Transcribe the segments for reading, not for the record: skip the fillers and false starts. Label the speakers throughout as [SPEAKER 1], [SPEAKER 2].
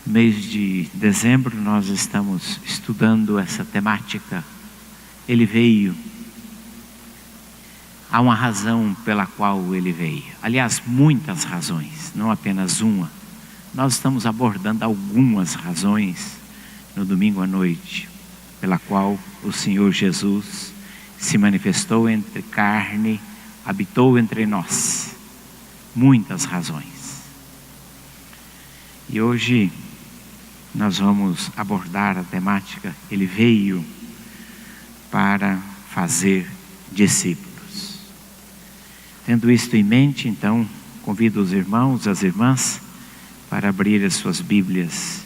[SPEAKER 1] No mês de dezembro nós estamos estudando essa temática. Ele veio. Há uma razão pela qual ele veio. Aliás, muitas razões, não apenas uma. Nós estamos abordando algumas razões no domingo à noite, pela qual o Senhor Jesus se manifestou entre carne, habitou entre nós. Muitas razões. E hoje nós vamos abordar a temática. Ele veio para fazer discípulos. Tendo isto em mente, então, convido os irmãos, as irmãs, para abrir as suas Bíblias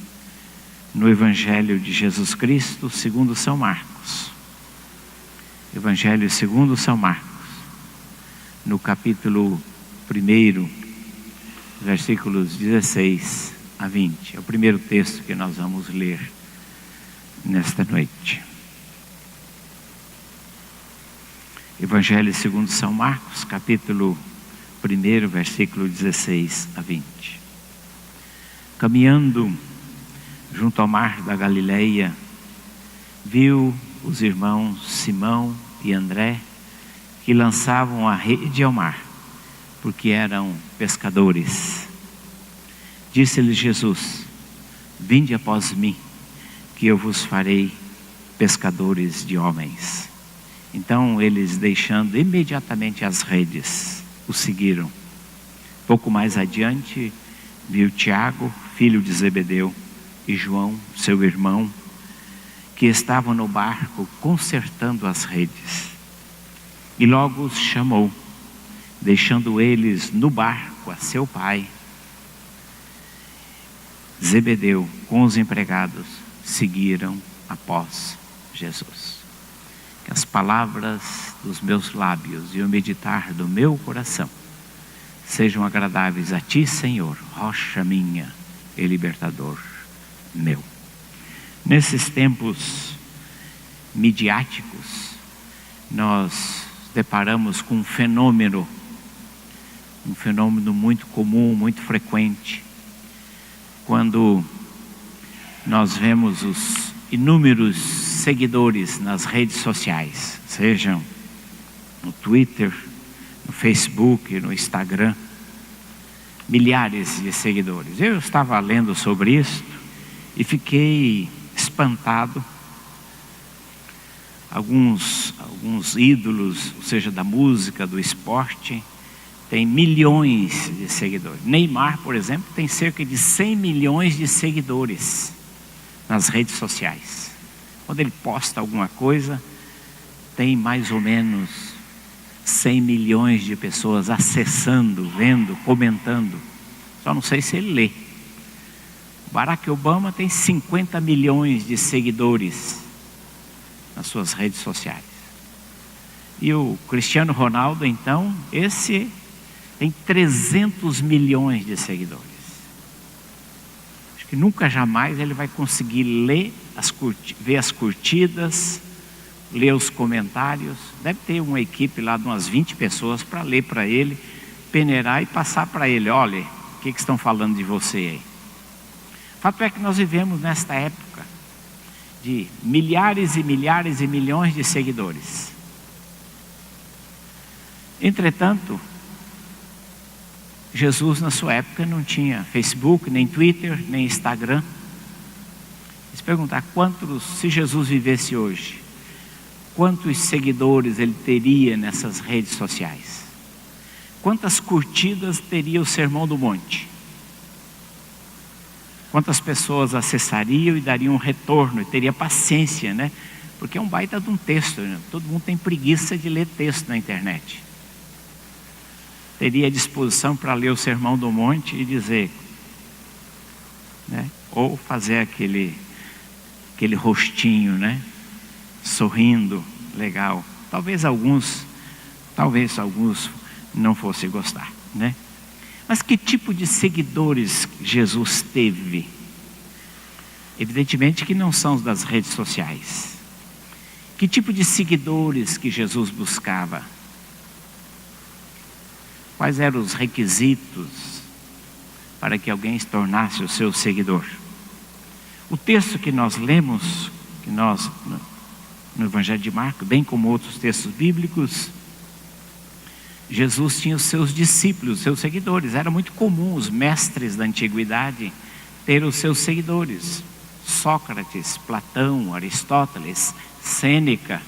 [SPEAKER 1] no Evangelho de Jesus Cristo, segundo São Marcos. Evangelho segundo São Marcos, no capítulo 1, versículos 16 a 20. É o primeiro texto que nós vamos ler nesta noite. Evangelho segundo São Marcos, capítulo 1, versículo 16 a 20. Caminhando junto ao mar da Galileia, viu os irmãos Simão e André, que lançavam a rede ao mar, porque eram pescadores. Disse-lhes Jesus: vinde após mim, que eu vos farei pescadores de homens. Então eles, deixando imediatamente as redes, o seguiram. Pouco mais adiante, viu Tiago, filho de Zebedeu, e João, seu irmão, que estavam no barco consertando as redes. E logo os chamou, deixando eles no barco a seu pai. Zebedeu, com os empregados, seguiram após Jesus. Que as palavras dos meus lábios e o meditar do meu coração sejam agradáveis a Ti, Senhor, rocha minha e libertador meu. Nesses tempos midiáticos, nós deparamos com um fenômeno muito comum, muito frequente, quando nós vemos os inúmeros seguidores nas redes sociais, sejam no Twitter, no Facebook, no Instagram, milhares de seguidores. Eu estava lendo sobre isso e fiquei espantado. Alguns ídolos, ou seja, da música, do esporte, têm milhões de seguidores. Neymar, por exemplo, tem cerca de 100 milhões de seguidores nas redes sociais. Quando ele posta alguma coisa, tem mais ou menos 100 milhões de pessoas acessando, vendo, comentando. Só não sei se ele lê. Barack Obama tem 50 milhões de seguidores nas suas redes sociais. E o Cristiano Ronaldo, então, esse tem 300 milhões de seguidores. Acho que nunca jamais ele vai conseguir ler ver as curtidas, ler os comentários. Deve ter uma equipe lá de umas 20 pessoas para ler para ele, peneirar e passar para ele: olha, o que estão falando de você aí? Fato é que nós vivemos nesta época de milhares e milhares e milhões de seguidores. Entretanto, Jesus na sua época não tinha Facebook, nem Twitter, nem Instagram. Se perguntar se Jesus vivesse hoje, quantos seguidores ele teria nessas redes sociais? Quantas curtidas teria o Sermão do Monte? Quantas pessoas acessariam e dariam um retorno, e teria paciência, né? Porque é um baita de um texto, né? Todo mundo tem preguiça de ler texto na internet. Teria disposição para ler o Sermão do Monte e dizer, né? Ou fazer aquele rostinho, né? Sorrindo, legal. Talvez alguns não fossem gostar, né? Mas que tipo de seguidores Jesus teve? Evidentemente que não são os das redes sociais. Que tipo de seguidores que Jesus buscava? Quais eram os requisitos para que alguém se tornasse o seu seguidor? O texto que nós lemos, no Evangelho de Marcos, bem como outros textos bíblicos, Jesus tinha os seus discípulos, os seus seguidores. Era muito comum os mestres da antiguidade ter os seus seguidores. Sócrates, Platão, Aristóteles, Sêneca,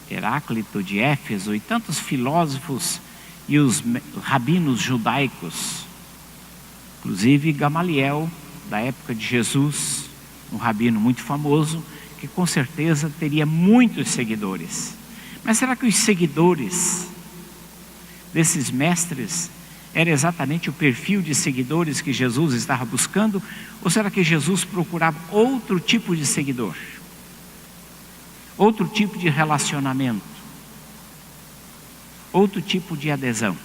[SPEAKER 1] Heráclito de Éfeso e tantos filósofos e os rabinos judaicos. Inclusive Gamaliel, da época de Jesus, um rabino muito famoso, que com certeza teria muitos seguidores. Mas será que os seguidores desses mestres era exatamente o perfil de seguidores que Jesus estava buscando? Ou será que Jesus procurava outro tipo de seguidor? Outro tipo de relacionamento? Outro tipo de adesão?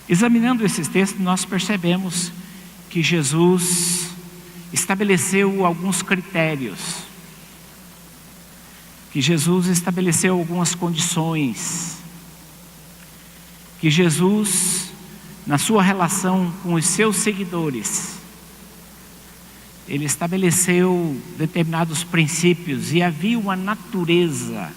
[SPEAKER 1] Examinando esses textos, nós percebemos que Jesus estabeleceu alguns critérios, que Jesus estabeleceu algumas condições, que Jesus, na sua relação com os seus seguidores, ele estabeleceu determinados princípios e havia uma natureza,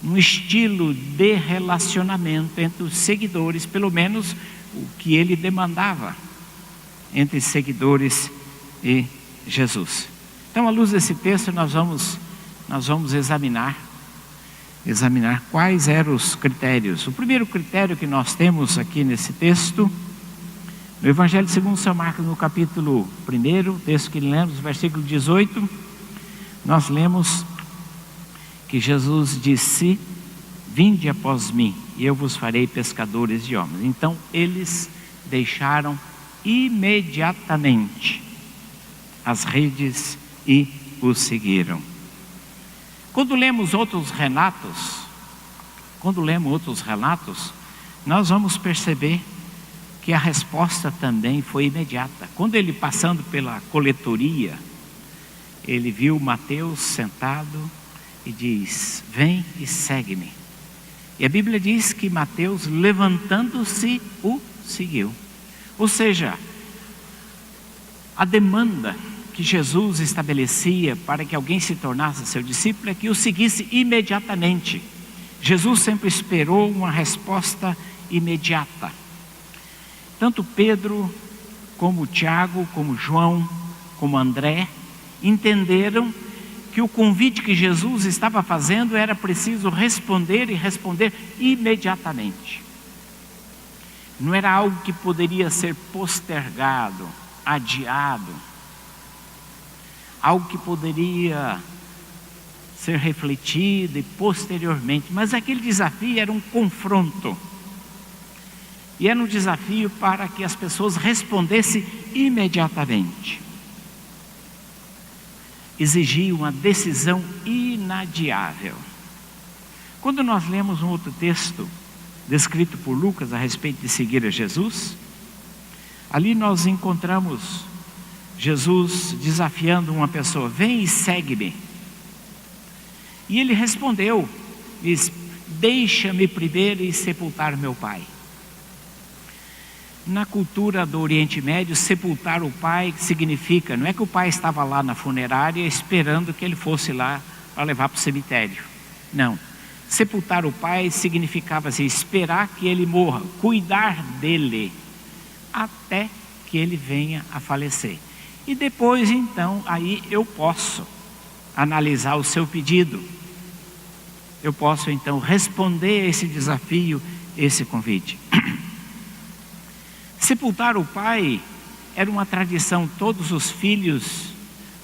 [SPEAKER 1] um estilo de relacionamento entre os seguidores, pelo menos o que ele demandava entre seguidores e Jesus. Então, à luz desse texto, nós vamos examinar quais eram os critérios. O primeiro critério que nós temos aqui nesse texto, no Evangelho segundo São Marcos, no capítulo 1, texto que lemos, versículo 18, nós lemos que Jesus disse: vinde após mim, e eu vos farei pescadores de homens. Então, eles deixaram imediatamente as redes e o seguiram. Quando lemos outros relatos, nós vamos perceber que a resposta também foi imediata. Quando ele, passando pela coletoria, ele viu Mateus sentado e diz: vem e segue-me. E a Bíblia diz que Mateus, levantando-se, o seguiu. Ou seja, a demanda que Jesus estabelecia para que alguém se tornasse seu discípulo é que o seguisse imediatamente. Jesus sempre esperou uma resposta imediata. Tanto Pedro, como Tiago, como João, como André, entenderam que o convite que Jesus estava fazendo era preciso responder, e responder imediatamente. Não era algo que poderia ser postergado, adiado, algo que poderia ser refletido e posteriormente, mas aquele desafio era um confronto, e era um desafio para que as pessoas respondessem imediatamente. Exigia uma decisão inadiável. Quando nós lemos um outro texto descrito por Lucas a respeito de seguir a Jesus, ali nós encontramos Jesus desafiando uma pessoa: vem e segue-me. E ele respondeu, diz: deixa-me primeiro ir sepultar meu pai. Na cultura do Oriente Médio, sepultar o pai significa, não é que o pai estava lá na funerária esperando que ele fosse lá para levar para o cemitério. Não. Sepultar o pai significava assim, esperar que ele morra, cuidar dele, até que ele venha a falecer. E depois, então, aí eu posso analisar o seu pedido. Eu posso, então, responder a esse desafio, esse convite. Sepultar o pai era uma tradição. Todos os filhos,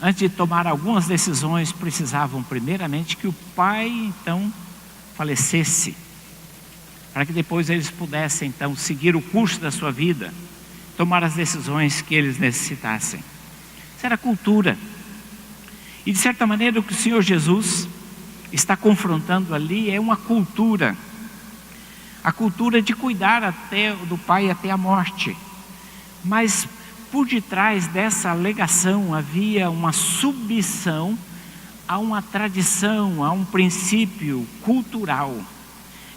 [SPEAKER 1] antes de tomar algumas decisões, precisavam primeiramente que o pai, então, falecesse, para que depois eles pudessem, então, seguir o curso da sua vida, tomar as decisões que eles necessitassem. Isso era cultura. E de certa maneira o que o Senhor Jesus está confrontando ali é uma cultura. A cultura de cuidar até do pai até a morte. Mas por detrás dessa alegação havia uma submissão a uma tradição, a um princípio cultural.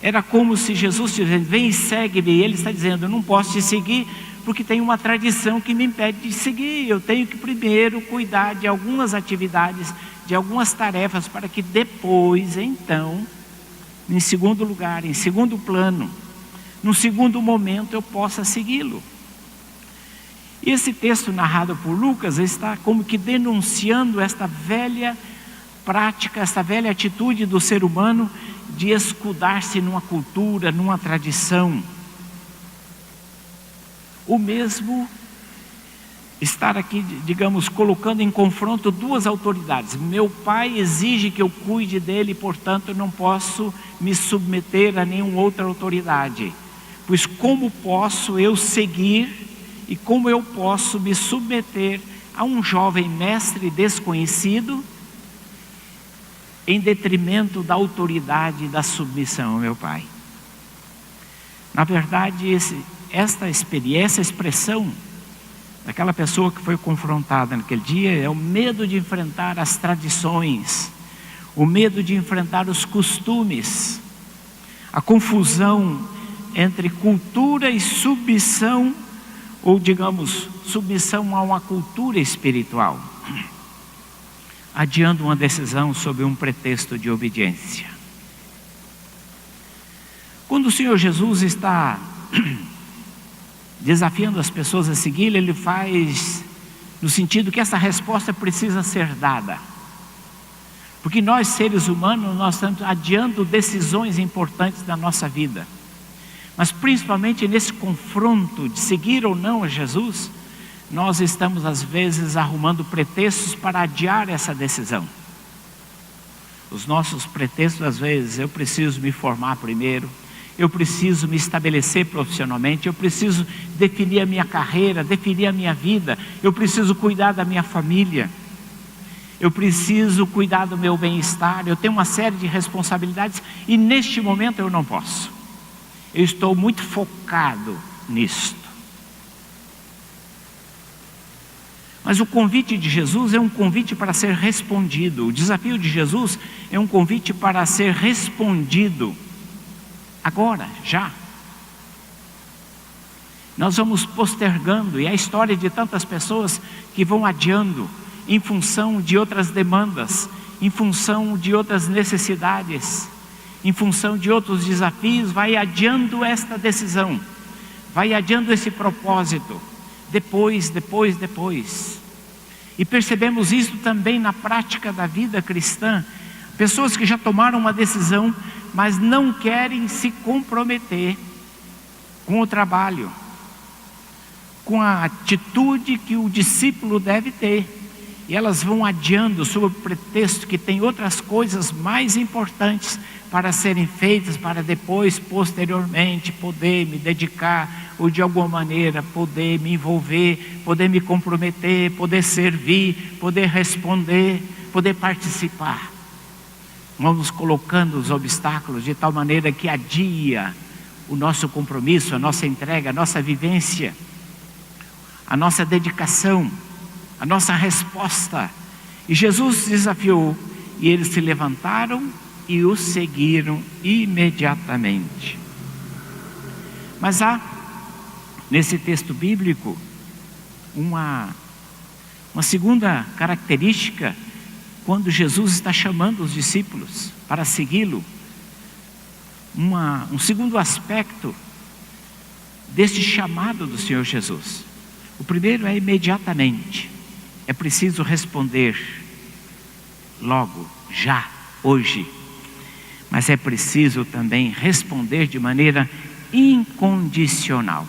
[SPEAKER 1] Era como se Jesus estivesse dizendo: vem e segue-me. E ele está dizendo: eu não posso te seguir porque tem uma tradição que me impede de seguir. Eu tenho que primeiro cuidar de algumas atividades, de algumas tarefas, para que depois, então, em segundo lugar, em segundo plano, no segundo momento, eu possa segui-lo. Esse texto narrado por Lucas está como que denunciando esta velha prática, esta velha atitude do ser humano de escudar-se numa cultura, numa tradição. O mesmo estar aqui, digamos, colocando em confronto duas autoridades. Meu pai exige que eu cuide dele, portanto eu não posso me submeter a nenhuma outra autoridade. Pois como posso eu seguir e como eu posso me submeter a um jovem mestre desconhecido em detrimento da autoridade e da submissão ao meu pai? Na verdade, essa expressão daquela pessoa que foi confrontada naquele dia é o medo de enfrentar as tradições, o medo de enfrentar os costumes, a confusão entre cultura e submissão, ou digamos, submissão a uma cultura espiritual, adiando uma decisão sob um pretexto de obediência. Quando o Senhor Jesus está desafiando as pessoas a segui-lo, ele faz no sentido que essa resposta precisa ser dada. Porque nós, seres humanos, nós estamos adiando decisões importantes da nossa vida. Mas principalmente nesse confronto de seguir ou não a Jesus, nós estamos às vezes arrumando pretextos para adiar essa decisão. Os nossos pretextos às vezes: eu preciso me formar primeiro, eu preciso me estabelecer profissionalmente, eu preciso definir a minha carreira, definir a minha vida, eu preciso cuidar da minha família, eu preciso cuidar do meu bem-estar, eu tenho uma série de responsabilidades e neste momento eu não posso. Eu estou muito focado nisto. Mas o convite de Jesus é um convite para ser respondido. O desafio de Jesus é um convite para ser respondido agora, já. Nós vamos postergando, e a história de tantas pessoas que vão adiando em função de outras demandas, em função de outras necessidades, em função de outros desafios, vai adiando esta decisão, vai adiando esse propósito, depois. E percebemos isso também na prática da vida cristã. Pessoas que já tomaram uma decisão, mas não querem se comprometer com o trabalho, com a atitude que o discípulo deve ter. E elas vão adiando sob o pretexto que tem outras coisas mais importantes para serem feitas, para depois, posteriormente, poder me dedicar, ou de alguma maneira poder me envolver, poder me comprometer, poder servir, poder responder, poder participar. Vamos colocando os obstáculos de tal maneira que adia o nosso compromisso, a nossa entrega, a nossa vivência, a nossa dedicação, a nossa resposta. E Jesus desafiou, e eles se levantaram e o seguiram imediatamente. Mas há nesse texto bíblico uma segunda característica quando Jesus está chamando os discípulos para segui-lo. Um segundo aspecto deste chamado do Senhor Jesus. O primeiro é imediatamente. É preciso responder logo, já, hoje. Mas é preciso também responder de maneira incondicional.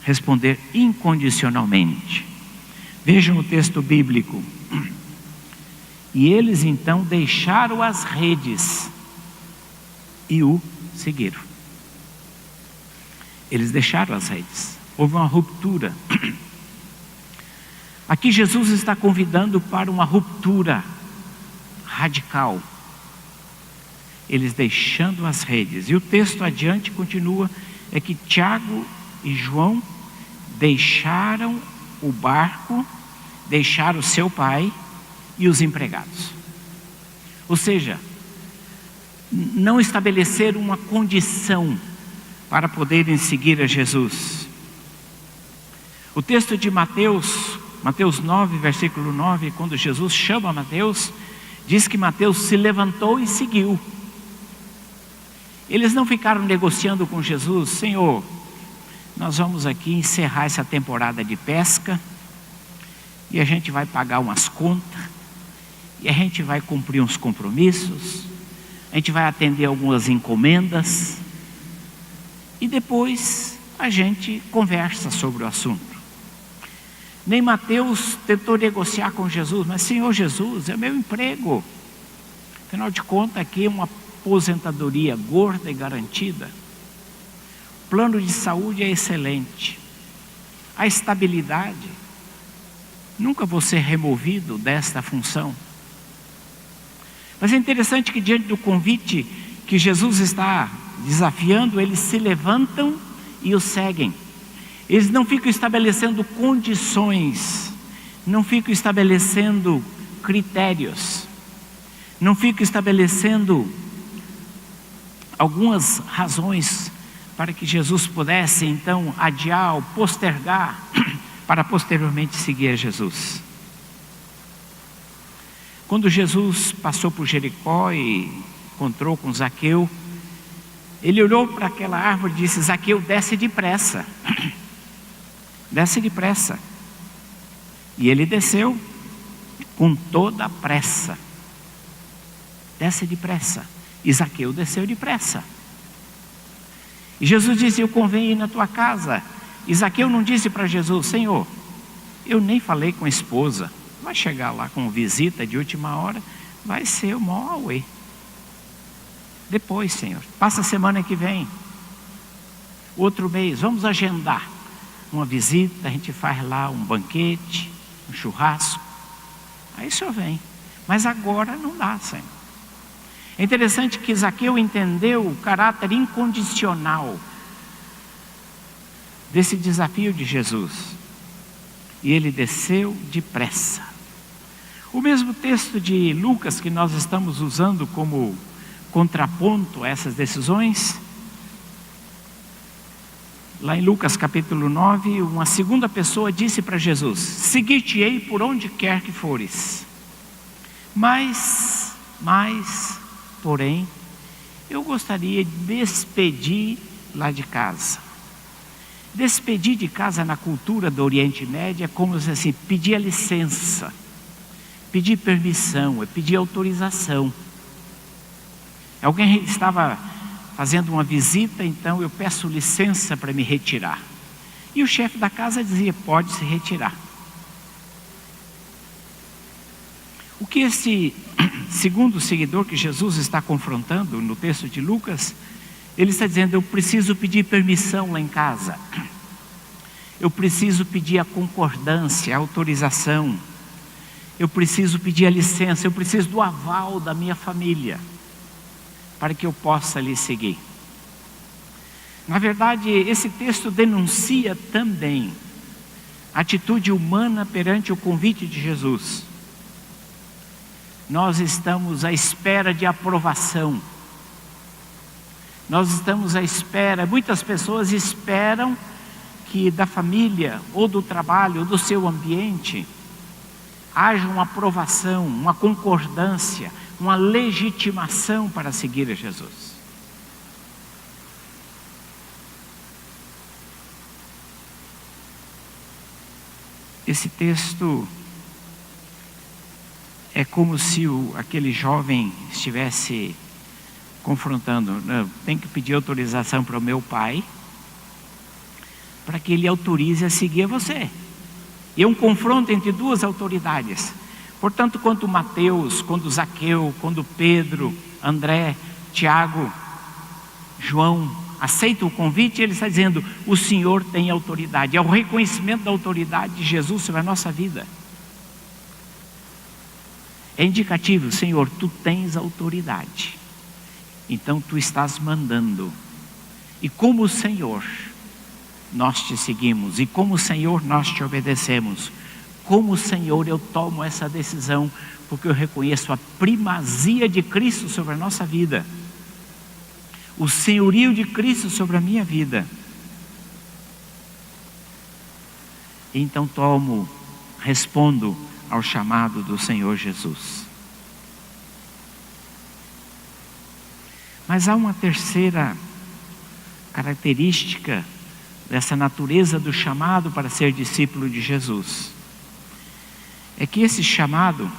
[SPEAKER 1] Responder incondicionalmente. Vejam o texto bíblico. E eles então deixaram as redes e o seguiram. Eles deixaram as redes. Houve uma ruptura. Aqui Jesus está convidando para uma ruptura radical. Eles deixando as redes. E o texto adiante continua, é que Tiago e João deixaram o barco, deixaram seu pai e os empregados. Ou seja, não estabelecer uma condição para poderem seguir a Jesus. O texto de Mateus 9, versículo 9, quando Jesus chama Mateus, diz que Mateus se levantou e seguiu. Eles não ficaram negociando com Jesus: Senhor, nós vamos aqui encerrar essa temporada de pesca, e a gente vai pagar umas contas, e a gente vai cumprir uns compromissos, a gente vai atender algumas encomendas, e depois a gente conversa sobre o assunto. Nem Mateus tentou negociar com Jesus: mas Senhor Jesus, é meu emprego, afinal de contas aqui é uma aposentadoria gorda e garantida, o plano de saúde é excelente, a estabilidade, nunca vou ser removido desta função. Mas é interessante que diante do convite que Jesus está desafiando, eles se levantam e o seguem. Eles não ficam estabelecendo condições, não ficam estabelecendo critérios, não ficam estabelecendo algumas razões para que Jesus pudesse então adiar ou postergar para posteriormente seguir a Jesus. Quando Jesus passou por Jericó e encontrou com Zaqueu, ele olhou para aquela árvore e disse: Zaqueu, desce depressa, desce depressa. E ele desceu com toda a pressa, desce depressa. E Zaqueu desceu depressa. E Jesus disse: eu convenho ir na tua casa. E Zaqueu não disse para Jesus: Senhor, eu nem falei com a esposa, vai chegar lá com visita de última hora, vai ser o maior auê. Depois, Senhor, passa a semana que vem, outro mês, vamos agendar uma visita, a gente faz lá um banquete, um churrasco, aí o Senhor vem. Mas agora não dá, Senhor. É interessante que Zaqueu entendeu o caráter incondicional desse desafio de Jesus, e ele desceu depressa. O mesmo texto de Lucas que nós estamos usando como contraponto a essas decisões, lá em Lucas capítulo 9, uma segunda pessoa disse para Jesus: seguir-te-ei por onde quer que fores, mas, porém, eu gostaria de despedir lá de casa. Despedir de casa na cultura do Oriente Médio é como assim, pedir a licença, pedir permissão, é pedir autorização. Alguém estava fazendo uma visita, então eu peço licença para me retirar. E o chefe da casa dizia: pode se retirar. O que esse segundo seguidor que Jesus está confrontando no texto de Lucas, ele está dizendo: eu preciso pedir permissão lá em casa, eu preciso pedir a concordância, a autorização, eu preciso pedir a licença, eu preciso do aval da minha família, para que eu possa lhe seguir. Na verdade, esse texto denuncia também a atitude humana perante o convite de Jesus. Nós estamos à espera de aprovação, nós estamos à espera, muitas pessoas esperam que da família, ou do trabalho, ou do seu ambiente, haja uma aprovação, uma concordância, uma legitimação para seguir a Jesus. Esse texto é como se aquele jovem estivesse confrontando: não, tem que pedir autorização para o meu pai, para que ele autorize a seguir você. E é um confronto entre duas autoridades. Portanto, quando Mateus, quando Zaqueu, quando Pedro, André, Tiago, João aceitam o convite, ele está dizendo: o Senhor tem autoridade. É o reconhecimento da autoridade de Jesus sobre a nossa vida. É indicativo: Senhor, tu tens autoridade, então tu estás mandando, e como Senhor nós te seguimos, e como Senhor nós te obedecemos. Como Senhor eu tomo essa decisão, porque eu reconheço a primazia de Cristo sobre a nossa vida. o senhorio de Cristo sobre a minha vida. E então respondo ao chamado do Senhor Jesus. Mas há uma terceira característica dessa natureza do chamado para ser discípulo de Jesus. É que esse chamado,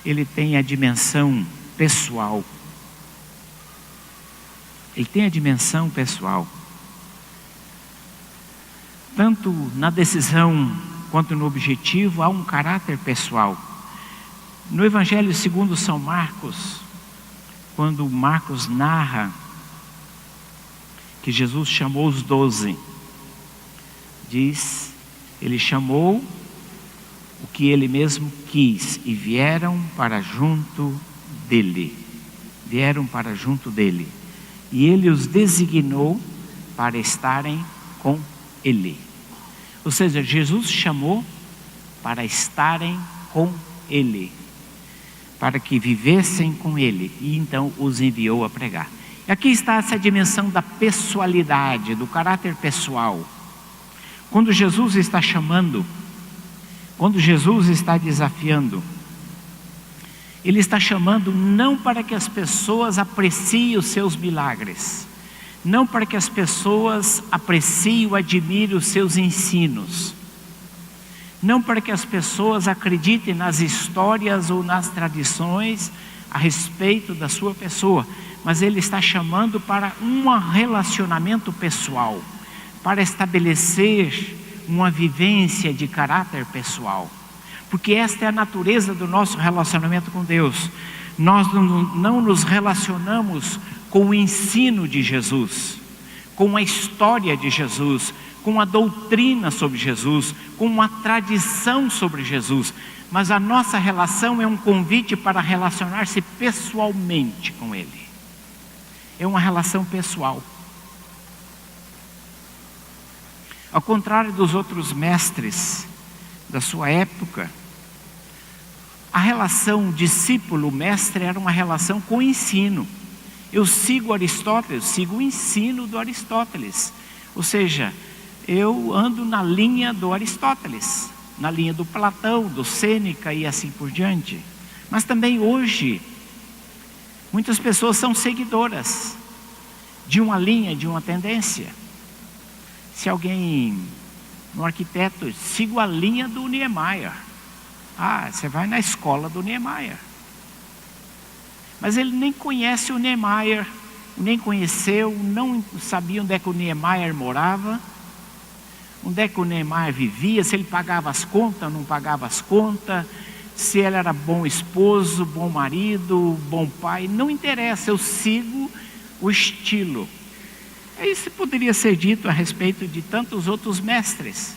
[SPEAKER 1] ele tem a dimensão pessoal. Ele tem a dimensão pessoal. Tanto na decisão quanto no objetivo, há um caráter pessoal. No Evangelho segundo São Marcos, quando Marcos narra que Jesus chamou os 12, diz, ele chamou o que ele mesmo quis e vieram para junto dele. Vieram para junto dele. E ele os designou para estarem com ele. Ou seja, Jesus chamou para estarem com ele, para que vivessem com ele, e então os enviou a pregar. E aqui está essa dimensão da pessoalidade, do caráter pessoal. Quando Jesus está chamando, quando Jesus está desafiando, Ele está chamando não para que as pessoas apreciem os seus milagres, não para que as pessoas apreciem ou admirem os seus ensinos, não para que as pessoas acreditem nas histórias ou nas tradições a respeito da sua pessoa, mas Ele está chamando para um relacionamento pessoal, para estabelecer uma vivência de caráter pessoal, porque esta é a natureza do nosso relacionamento com Deus. Nós não nos relacionamos com o ensino de Jesus, com a história de Jesus, com a doutrina sobre Jesus, com uma tradição sobre Jesus, mas a nossa relação é um convite para relacionar-se pessoalmente com Ele. É uma relação pessoal. Ao contrário dos outros mestres da sua época, a relação discípulo-mestre era uma relação com o ensino. Eu sigo Aristóteles, sigo o ensino do Aristóteles. Ou seja, eu ando na linha do Aristóteles, na linha do Platão, do Sêneca e assim por diante. Mas também hoje, muitas pessoas são seguidoras de uma linha, de uma tendência. Se alguém, um arquiteto, siga a linha do Niemeyer. Ah, você vai na escola do Niemeyer. Mas ele nem conhece o Niemeyer, nem conheceu, não sabia onde é que o Niemeyer morava, onde é que o Niemeyer vivia, se ele pagava as contas, não pagava as contas, se ele era bom esposo, bom marido, bom pai, não interessa, eu sigo o estilo. Isso poderia ser dito a respeito de tantos outros mestres.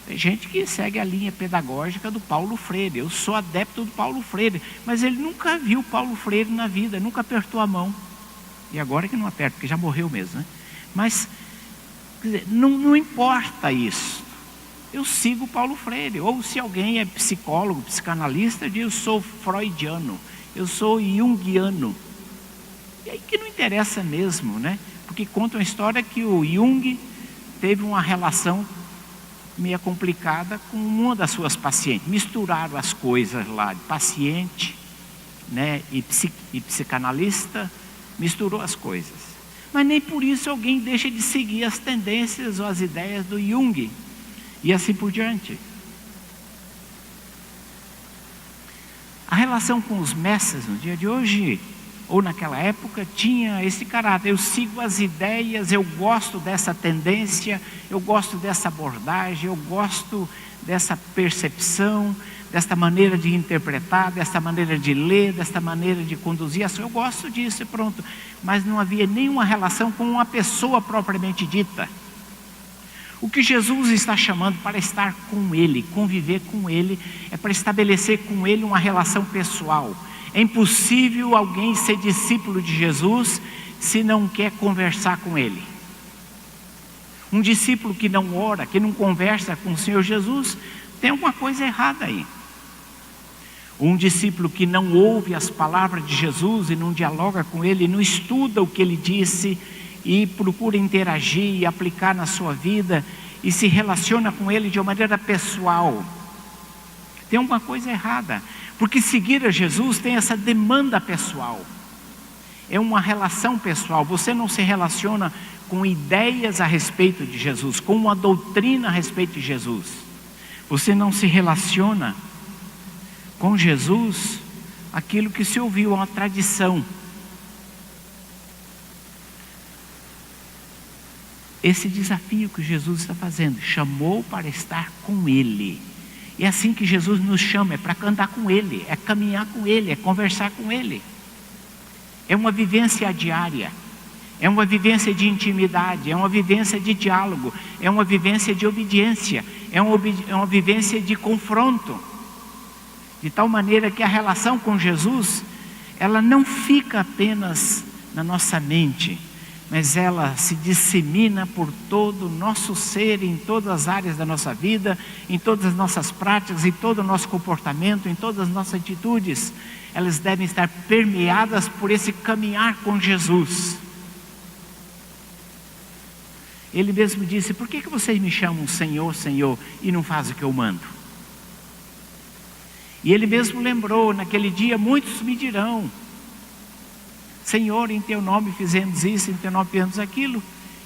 [SPEAKER 1] Tem gente que segue a linha pedagógica do Paulo Freire. Eu sou adepto do Paulo Freire, mas ele nunca viu Paulo Freire na vida, nunca apertou a mão. E agora que não aperta, porque já morreu mesmo, né? Mas, quer dizer, não importa isso. Eu sigo Paulo Freire. Ou se alguém é psicólogo, psicanalista, diz, eu sou freudiano, eu sou junguiano. E aí que não interessa mesmo, né? Porque conta uma história que o Jung teve uma relação meio complicada com uma das suas pacientes. Misturaram as coisas lá, de paciente, né, e psicanalista, misturou as coisas. Mas nem por isso alguém deixa de seguir as tendências ou as ideias do Jung, e assim por diante. A relação com os mestres no dia de hoje, ou naquela época, tinha esse caráter. Eu sigo as ideias, eu gosto dessa tendência, eu gosto dessa abordagem, eu gosto dessa percepção, desta maneira de interpretar, desta maneira de ler, desta maneira de conduzir ação. Eu gosto disso e pronto. Mas não havia nenhuma relação com uma pessoa propriamente dita. O que Jesus está chamando para estar com Ele, conviver com Ele, é para estabelecer com Ele uma relação pessoal. É impossível alguém ser discípulo de Jesus se não quer conversar com Ele. Um discípulo que não ora, que não conversa com o Senhor Jesus, tem alguma coisa errada aí. Um discípulo que não ouve as palavras de Jesus e não dialoga com Ele, não estuda o que Ele disse e procura interagir e aplicar na sua vida e se relaciona com Ele de uma maneira pessoal, tem uma coisa errada, porque seguir a Jesus tem essa demanda pessoal, é uma relação pessoal. Você não se relaciona com ideias a respeito de Jesus, com uma doutrina a respeito de Jesus. Você não se relaciona com Jesus aquilo que se ouviu, uma tradição. Esse desafio que Jesus está fazendo, chamou para estar com Ele. É assim que Jesus nos chama, é para andar com Ele, é caminhar com Ele, é conversar com Ele. É uma vivência diária, é uma vivência de intimidade, é uma vivência de diálogo, é uma vivência de obediência, é uma vivência de confronto. De tal maneira que a relação com Jesus, ela não fica apenas na nossa mente, mas ela se dissemina por todo o nosso ser, em todas as áreas da nossa vida, em todas as nossas práticas, em todo o nosso comportamento, em todas as nossas atitudes. Elas devem estar permeadas por esse caminhar com Jesus. Ele mesmo disse: por que vocês me chamam Senhor, Senhor, e não fazem o que eu mando? E ele mesmo lembrou, naquele dia muitos me dirão: Senhor, em teu nome fizemos isso, em teu nome fizemos aquilo.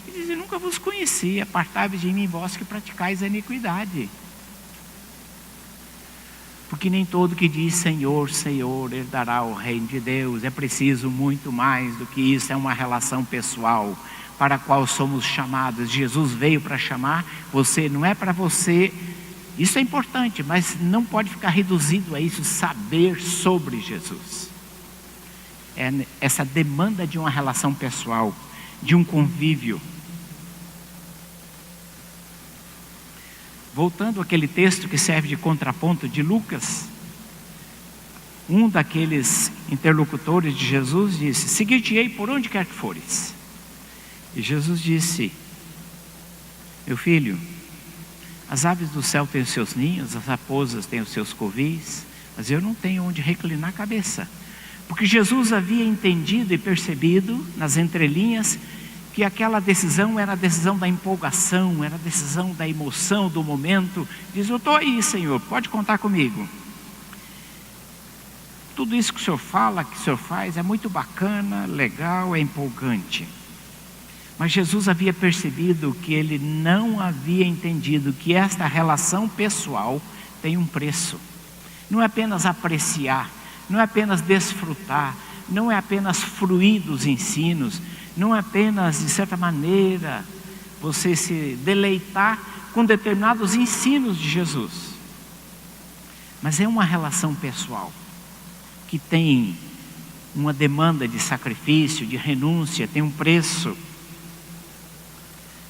[SPEAKER 1] E diz: eu nunca vos conheci, apartai-vos de mim, vós que praticais a iniquidade. Porque nem todo que diz Senhor, Senhor, herdará o reino de Deus. É preciso muito mais do que isso, é uma relação pessoal para a qual somos chamados. Jesus veio para chamar você, não é para você, isso é importante, mas não pode ficar reduzido a isso, saber sobre Jesus. É essa demanda de uma relação pessoal, de um convívio. Voltando àquele texto que serve de contraponto de Lucas, um daqueles interlocutores de Jesus disse: seguir-te-ei por onde quer que fores. E Jesus disse: meu filho, as aves do céu têm os seus ninhos, as raposas têm os seus covis, mas eu não tenho onde reclinar a cabeça. Porque Jesus havia entendido e percebido nas entrelinhas que aquela decisão era a decisão da empolgação, era a decisão da emoção do momento. Diz: eu estou aí, Senhor, pode contar comigo. Tudo isso que o Senhor fala, que o Senhor faz, é muito bacana, legal, é empolgante. Mas Jesus havia percebido que ele não havia entendido que esta relação pessoal tem um preço. Não é apenas apreciar, não é apenas desfrutar, não é apenas fruir dos ensinos, não é apenas, de certa maneira, você se deleitar com determinados ensinos de Jesus. Mas é uma relação pessoal, que tem uma demanda de sacrifício, de renúncia, tem um preço.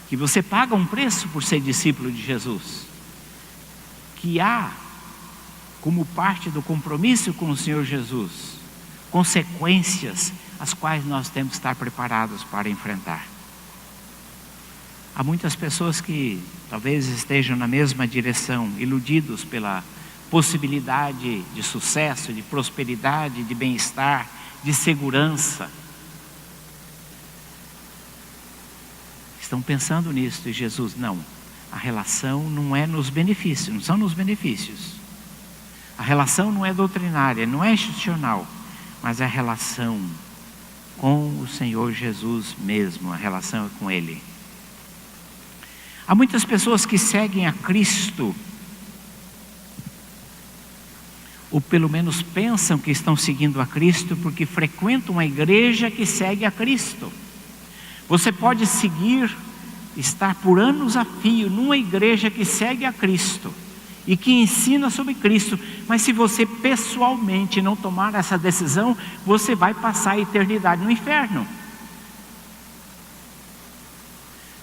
[SPEAKER 1] Que você paga um preço por ser discípulo de Jesus. Que há, como parte do compromisso com o Senhor Jesus, consequências as quais nós temos que estar preparados para enfrentar. Há muitas pessoas que talvez estejam na mesma direção, iludidos pela possibilidade de sucesso, de prosperidade, de bem-estar, de segurança. Estão pensando nisso, e Jesus: não, a relação não é nos benefícios, não são nos benefícios. A relação não é doutrinária, não é institucional, mas é a relação com o Senhor Jesus mesmo, a relação é com Ele. Há muitas pessoas que seguem a Cristo, ou pelo menos pensam que estão seguindo a Cristo, porque frequentam uma igreja que segue a Cristo. Você pode seguir, estar por anos a fio numa igreja que segue a Cristo e que ensina sobre Cristo, mas se você pessoalmente não tomar essa decisão, você vai passar a eternidade no inferno.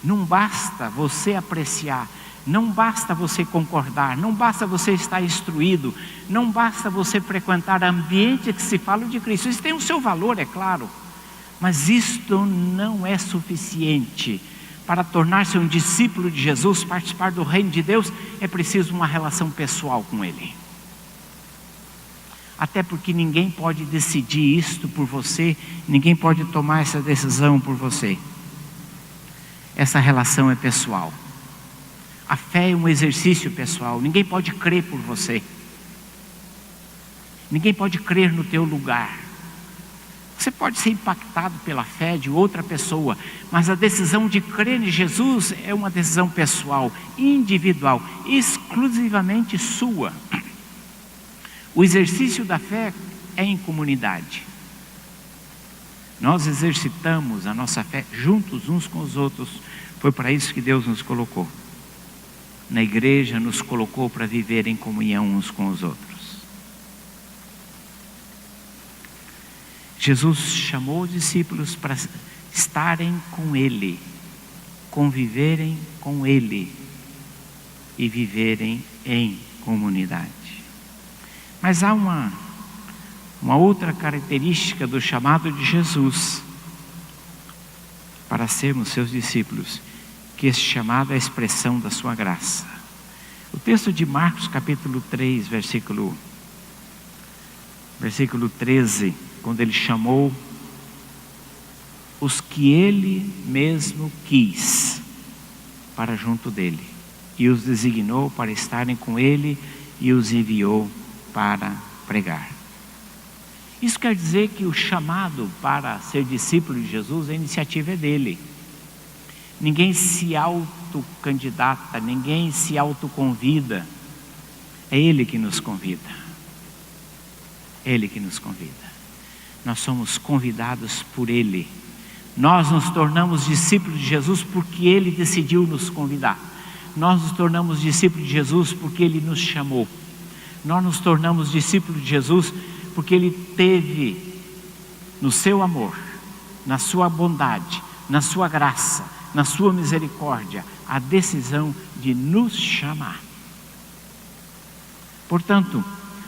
[SPEAKER 1] Não basta você apreciar, não basta você concordar, não basta você estar instruído, não basta você frequentar ambiente que se fala de Cristo. Isso tem o seu valor, é claro, mas isto não é suficiente. Para tornar-se um discípulo de Jesus, participar do reino de Deus, é preciso uma relação pessoal com Ele. Até porque ninguém pode decidir isto por você, ninguém pode tomar essa decisão por você. Essa relação é pessoal. A fé é um exercício pessoal, ninguém pode crer por você. Ninguém pode crer no teu lugar. Você pode ser impactado pela fé de outra pessoa, mas a decisão de crer em Jesus é uma decisão pessoal, individual, exclusivamente sua. O exercício da fé é em comunidade. Nós exercitamos a nossa fé juntos uns com os outros. Foi para isso que Deus nos colocou. Na igreja nos colocou para viver em comunhão uns com os outros. Jesus chamou os discípulos para estarem com Ele, conviverem com Ele e viverem em comunidade. Mas há uma outra característica do chamado de Jesus para sermos seus discípulos, que esse chamado é a expressão da sua graça. O texto de Marcos capítulo 3, versículo 13, quando ele chamou os que ele mesmo quis para junto dele, e os designou para estarem com ele e os enviou para pregar. Isso quer dizer que o chamado para ser discípulo de Jesus, a iniciativa é dele. Ninguém se autocandidata, ninguém se autoconvida. É Ele que nos convida. Ele que nos convida. Nós somos convidados por Ele. Nós nos tornamos discípulos de Jesus porque Ele decidiu nos convidar. Nós nos tornamos discípulos de Jesus porque Ele nos chamou. Nós nos tornamos discípulos de Jesus porque Ele teve no seu amor, na sua bondade, na sua graça, na sua misericórdia, a decisão de nos chamar. Portanto,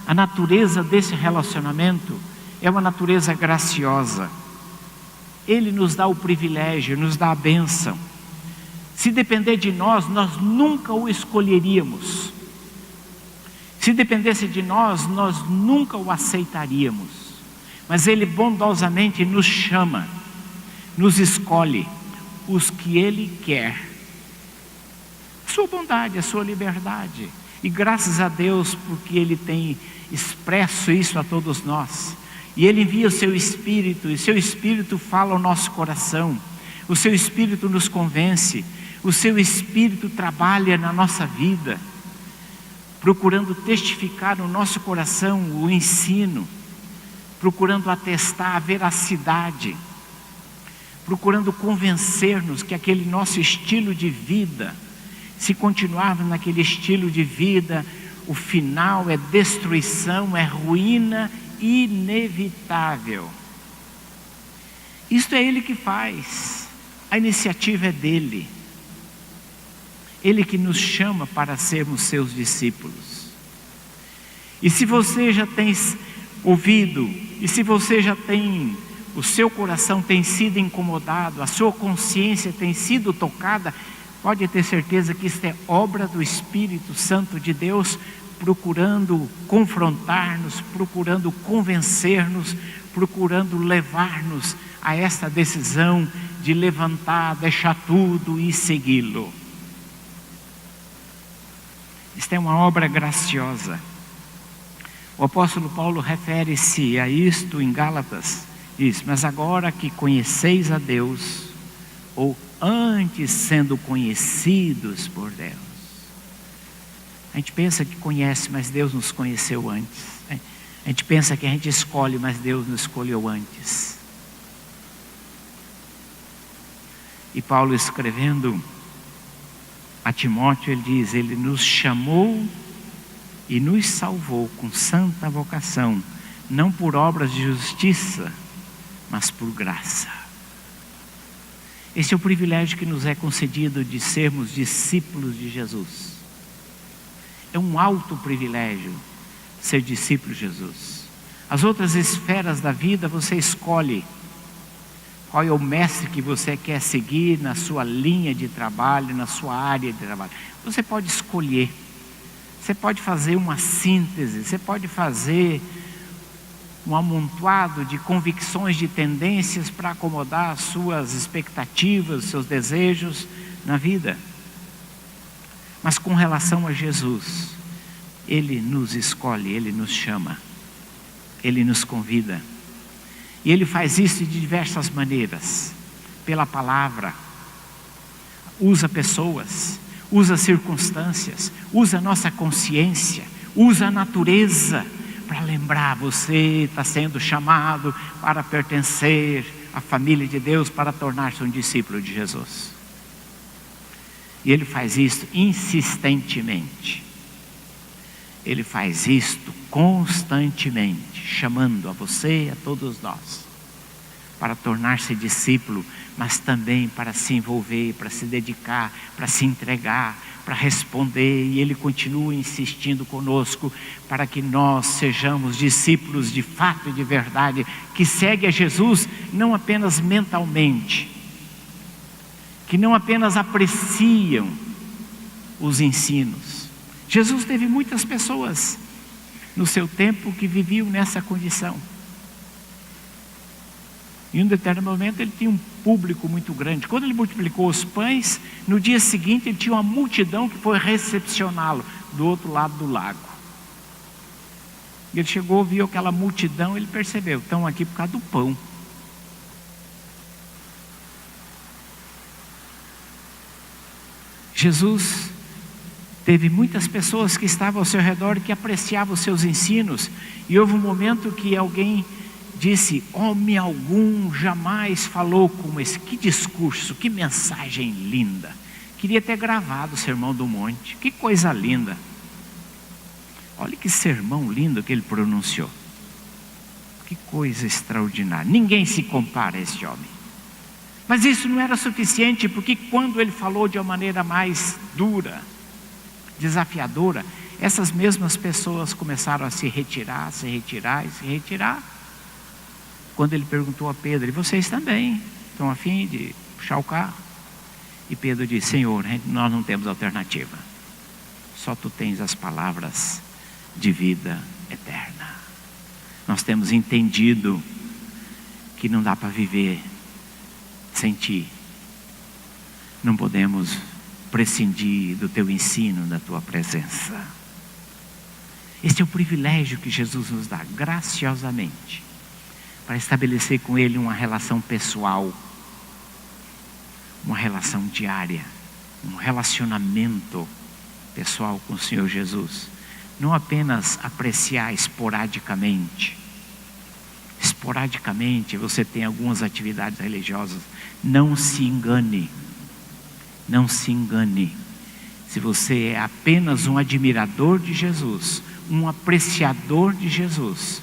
[SPEAKER 1] a natureza desse relacionamento é uma natureza graciosa. Ele nos dá o privilégio, nos dá a bênção. Se depender de nós, nós nunca o escolheríamos. Se dependesse de nós, nós nunca o aceitaríamos. Mas Ele bondosamente nos chama, nos escolhe os que Ele quer. A sua bondade, a sua liberdade. E graças a Deus, porque Ele tem expresso isso a todos nós. E Ele envia o seu Espírito, e o seu Espírito fala ao nosso coração. O seu Espírito nos convence. O seu Espírito trabalha na nossa vida, procurando testificar no nosso coração o ensino, procurando atestar a veracidade, procurando convencer-nos que aquele nosso estilo de vida, se continuarmos naquele estilo de vida, o final é destruição, é ruína inevitável. Isto é Ele que faz, a iniciativa é dEle. Ele que nos chama para sermos seus discípulos. E se você já tem ouvido, e se você já tem, o seu coração tem sido incomodado, a sua consciência tem sido tocada, pode ter certeza que isso é obra do Espírito Santo de Deus, procurando confrontar-nos, procurando convencer-nos, procurando levar-nos a esta decisão de levantar, deixar tudo e segui-lo. Isto é uma obra graciosa. O apóstolo Paulo refere-se a isto em Gálatas, diz: mas agora que conheceis a Deus, ou antes sendo conhecidos por Deus. A gente pensa que conhece, mas Deus nos conheceu antes. A gente pensa que a gente escolhe, mas Deus nos escolheu antes. E Paulo, escrevendo a Timóteo, ele diz: Ele nos chamou e nos salvou com santa vocação, não por obras de justiça, mas por graça. Esse é o privilégio que nos é concedido de sermos discípulos de Jesus. É um alto privilégio ser discípulo de Jesus. As outras esferas da vida você escolhe qual é o mestre que você quer seguir na sua linha de trabalho, na sua área de trabalho. Você pode escolher, você pode fazer uma síntese, você pode fazer um amontoado de convicções, de tendências para acomodar as suas expectativas, seus desejos na vida. Mas com relação a Jesus, Ele nos escolhe, Ele nos chama, Ele nos convida. E Ele faz isso de diversas maneiras. Pela palavra, usa pessoas, usa circunstâncias, usa a nossa consciência, usa a natureza para lembrar: você está sendo chamado para pertencer à família de Deus, para tornar-se um discípulo de Jesus. E Ele faz isso insistentemente. Ele faz isto constantemente, chamando a você e a todos nós para tornar-se discípulo, mas também para se envolver, para se dedicar, para se entregar, para responder. E Ele continua insistindo conosco para que nós sejamos discípulos de fato e de verdade, que seguem a Jesus não apenas mentalmente, que não apenas apreciam os ensinos. Jesus teve muitas pessoas no seu tempo que viviam nessa condição. Em um determinado momento ele tinha um público muito grande. Quando ele multiplicou os pães, no dia seguinte ele tinha uma multidão que foi recepcioná-lo do outro lado do lago. Ele chegou, viu aquela multidão, ele percebeu: estão aqui por causa do pão. Jesus teve muitas pessoas que estavam ao seu redor e que apreciavam os seus ensinos. E houve um momento que alguém disse: homem algum jamais falou como esse. Que discurso, que mensagem linda. Queria ter gravado o Sermão do Monte. Que coisa linda. Olha que sermão lindo que ele pronunciou. Que coisa extraordinária. Ninguém se compara a este homem. Mas isso não era suficiente, porque quando ele falou de uma maneira mais dura, desafiadora, essas mesmas pessoas começaram a se retirar, se retirar e se retirar. Quando ele perguntou a Pedro: e vocês também estão a fim de puxar o carro? E Pedro disse: Senhor, nós não temos alternativa, só tu tens as palavras de vida eterna. Nós temos entendido que não dá para viver sem ti. Não podemos prescindir do teu ensino, da tua presença. Este é o privilégio que Jesus nos dá graciosamente, para estabelecer com Ele uma relação pessoal, uma relação diária, um relacionamento pessoal com o Senhor Jesus. Não apenas apreciar esporadicamente. Esporadicamente você tem algumas atividades religiosas. Não se engane. Não se engane. Se você é apenas um admirador de Jesus, um apreciador de Jesus,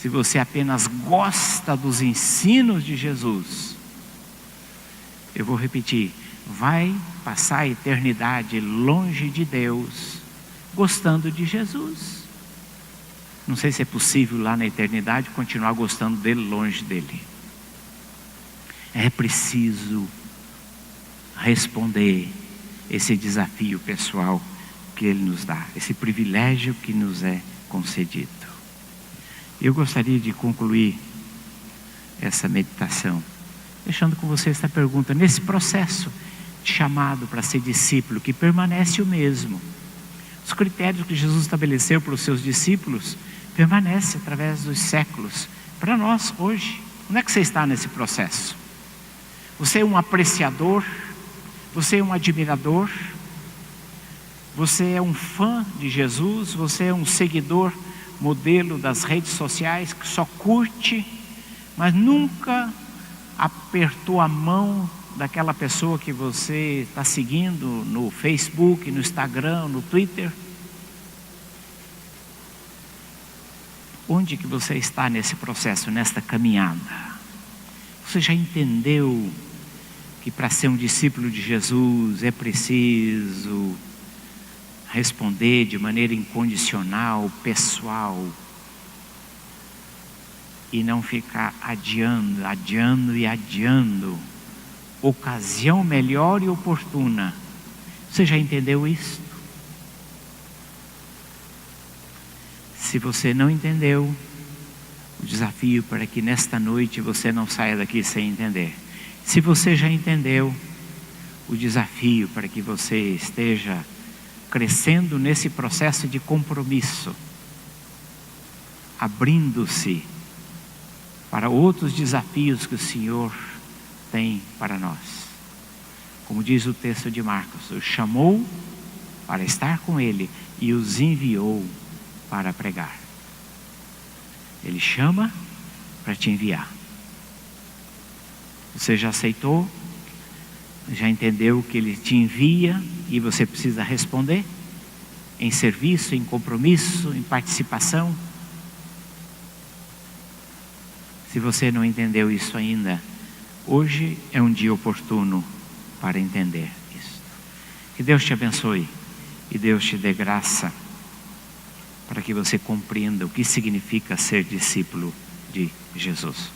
[SPEAKER 1] se você apenas gosta dos ensinos de Jesus, eu vou repetir: vai passar a eternidade longe de Deus, gostando de Jesus. Não sei se é possível lá na eternidade continuar gostando dele longe dele. É preciso responder esse desafio pessoal que Ele nos dá, esse privilégio que nos é concedido. Eu gostaria de concluir essa meditação deixando com você esta pergunta: nesse processo de chamado para ser discípulo, que permanece o mesmo, os critérios que Jesus estabeleceu para os seus discípulos permanecem através dos séculos para nós hoje. Onde é que você está nesse processo? Você é um apreciador? Você é um admirador? Você é um fã de Jesus? Você é um seguidor modelo das redes sociais que só curte, mas nunca apertou a mão daquela pessoa que você está seguindo no Facebook, no Instagram, no Twitter? Onde que você está nesse processo, nesta caminhada? Você já entendeu que para ser um discípulo de Jesus é preciso responder de maneira incondicional, pessoal, e não ficar adiando ocasião melhor e oportuna? Você já entendeu isso? Se você não entendeu, O desafio para que nesta noite você não saia daqui sem entender. Se você já entendeu, o desafio para que você esteja crescendo nesse processo de compromisso, abrindo-se para outros desafios que o Senhor tem para nós. Como diz o texto de Marcos, os chamou para estar com Ele e os enviou para pregar. Ele chama para te enviar. Você já aceitou? Já entendeu que Ele te envia e você precisa responder? Em serviço, em compromisso, em participação? Se você não entendeu isso ainda, hoje é um dia oportuno para entender isso. Que Deus te abençoe e Deus te dê graça para que você compreenda o que significa ser discípulo de Jesus.